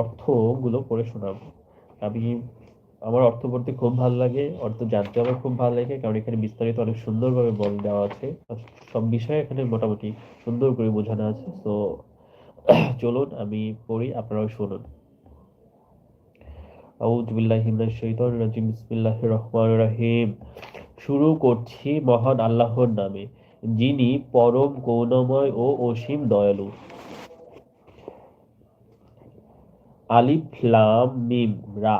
অর্থগুলো পড়ে শোনাবো। আমি আমার অর্থ পড়তে খুব ভালো লাগে, অর্থ জানতে আমার খুব ভালো লাগে, কারণ এখানে বিস্তারিত অনেক সুন্দরভাবে বল দেওয়া আছে। আর সব বিষয় এখানে মোটামুটি সুন্দর করে বোঝানো আছে। তো চলুন আমি পড়ি, আপনারাও শুনুন। আউযু বিল্লাহি মিনাশ শাইতানির রাজিম। বিসমিল্লাহির রহমানির রহিম। শুরু করছি মহান আল্লাহর নামে, যিনি পরম করুণাময় ও অসীম দয়ালু। আলিফ লাম মিম রা,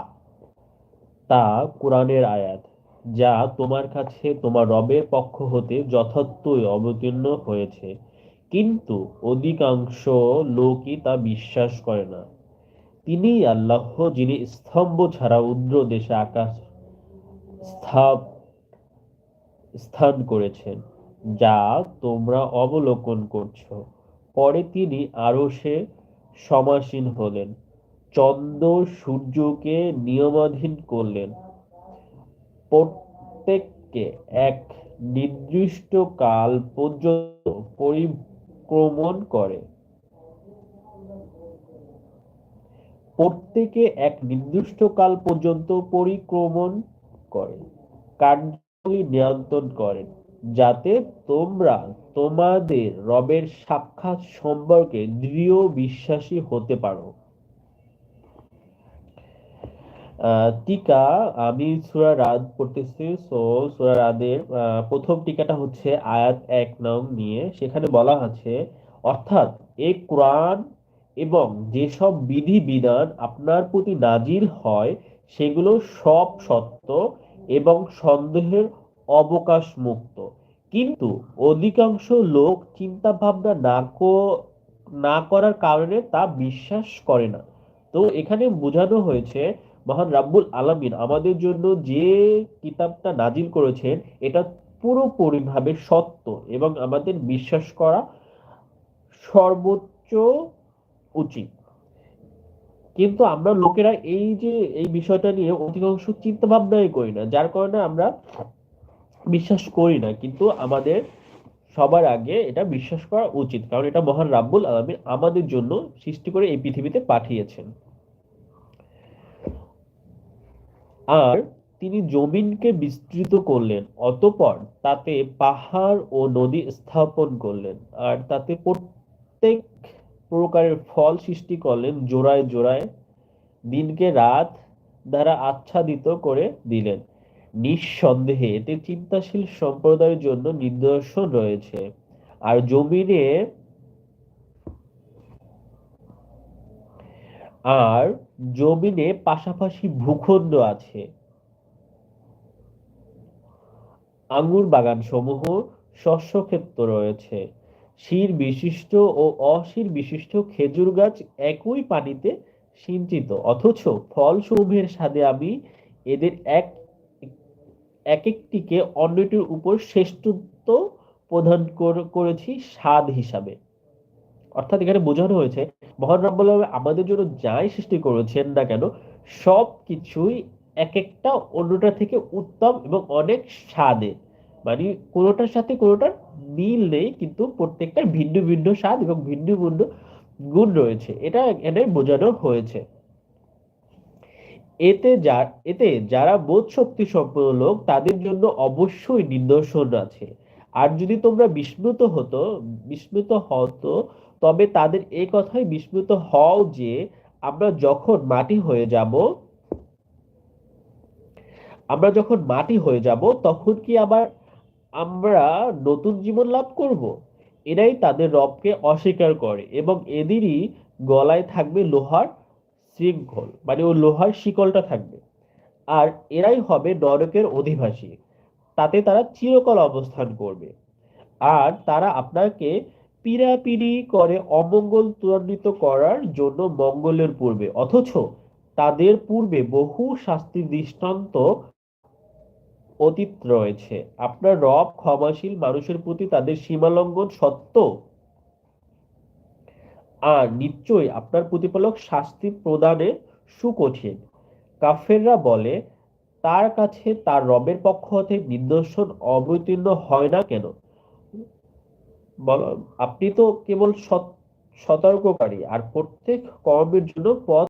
তা কুরআনের আয়াত, যা তোমার কাছে তোমার রবের পক্ষ হতে যথার্থই অবতীর্ণ হয়েছে, কিন্তু অধিকাংশ লোকই তা বিশ্বাস করে না। তিনিই আল্লাহ, যিনি স্তম্ভ ছাড়া উর্ধ্ব দেশে আকাশ স্থাপ স্থান করেছেন, যা তোমরা অবলোকন করছো। পরে তিনি আরশে সমাসীন হলেন, চন্দ্র সূর্যকে নিয়মাধীন করলেন, প্রত্যেককে এক নির্দিষ্ট কাল পর্যন্ত পরিক্রমণ করে প্রত্যেকে এক নির্দিষ্ট কাল পর্যন্ত পরিক্রমণ করে কার্যগুলি নিয়ন্ত্রণ করেন, যাতে তোমরা তোমাদের রবের সাক্ষাৎ সম্পর্কে দৃঢ় বিশ্বাসী হতে পারো। টিকা, আমি সূরা রাদ পড়তেছি। সো সূরা রাদের প্রথম টিকাটা হচ্ছে আয়াত 1 নং নিয়ে। সেখানে বলা আছে, অর্থাৎ এই কোরআন এবং যেসব বিধি বিধান আপনার প্রতি নাজিল হয় সেগুলো সব সত্য এবং সন্দেহের অবকাশ মুক্ত, কিন্তু অধিকাংশ লোক চিন্তা ভাবনা না করার কারণে তা বিশ্বাস করে না। তো এখানে বোঝানো হয়েছে মহান রাব্বুল আলামিন আমাদের জন্য যে কিতাবটা নাজিল করেছেন এটা পুরোপুরিভাবে সত্য এবং আমাদের বিশ্বাস করা সর্বোচ্চ উচিত। কিন্তু আমরা লোকেরা এই বিষয়টা নিয়ে অধিকাংশ চিন্তা ভাবনাই করি না, যার কারণে আমরা বিশ্বাস করি না। কিন্তু আমাদের সবার আগে এটা বিশ্বাস করা উচিত, কারণ এটা মহান রাব্বুল আলামিন আমাদের জন্য সৃষ্টি করে এই পৃথিবীতে পাঠিয়েছেন। আর তিনি জমিনকে বিস্তৃত করলেন, অতঃপর তাতে পাহাড় ও নদী স্থাপন করলেন, আর তাতে প্রত্যেক প্রকারের ফল সৃষ্টি করলেন জোড়ায় জোড়ায়। দিনকে রাত দ্বারা আচ্ছাদিত করে দিলেন। নিঃসন্দেহে এতে চিন্তাশীল সম্প্রদায়ের জন্য নিদর্শন রয়েছে। আর আর জমিনে পাশাপাশি ভূখণ্ড আছে, আঙ্গুর বাগানসমূহ, শস্যক্ষেত্র রয়েছে, শির বিশিষ্ট ও অশির বিশিষ্ট খেজুর গাছ একই পানিতে সিঞ্চিত, অথচ ফলসমূহের স্বাদে আমি এদের এক একটিকে অন্যটির উপর শ্রেষ্ঠত্ব প্রদান করেছি স্বাদ হিসাবে। অর্থাৎ এখানে বোঝানো হয়েছে মহান রব্বুল আলামিন আমাদের জন্য যাই সৃষ্টি করেছেন না কেন সব কিছুই এক একটা অন্যটা থেকে উত্তম এবং অনেক স্বাদের। মানে কোনোটার সাথে কোনোটার মিল নেই, কিন্তু প্রত্যেকটার ভিন্ন ভিন্ন স্বাদ এবং ভিন্ন ভিন্ন গুণ রয়েছে, এটা এখানে বোঝানো হয়েছে। এতে যারা বোধ শক্তি সম্পন্ন লোক তাদের জন্য অবশ্যই নিদর্শন আছে। আর যদি তোমরা বিস্মিত হতো, তবে তাদের এই কথাই বিস্মিত হও যে আমরা যখন মাটি হয়ে যাব তখন কি আবার আমরা নতুন জীবন লাভ করব? এরাই তাদের রবকে অস্বীকার করে এবং এদেরই গলায় থাকবে লোহার শৃঙ্খল, মানে ও লোহার শিকলটা থাকবে। আর এরাই হবে নরকের অধিবাসী, তাতে তারা চিরকাল অবস্থান করবে। আর তারা আপনাকে পীড়াপিড়ি করে অমঙ্গল ত্বরান্বিত করার জন্য মঙ্গলের পূর্বে, অথচ তাদের পূর্বে বহু শাস্তির দৃষ্টান্ত অতীত রয়েছে। আপনার রব ক্ষমাশীল, মানুষের প্রতি তাদের সীমালঙ্ঘন সত্য, আর নিশ্চয়ই আপনার প্রতিপালক শাস্তি প্রদানে সুকঠিন। কাফেররা বলে, তার কাছে তার রবের পক্ষ হতে নিদর্শন অবতীর্ণ হয় না কেন? আপনি তো কেবল সতর্ককারী আর প্রত্যেক কর্মের জন্য পথ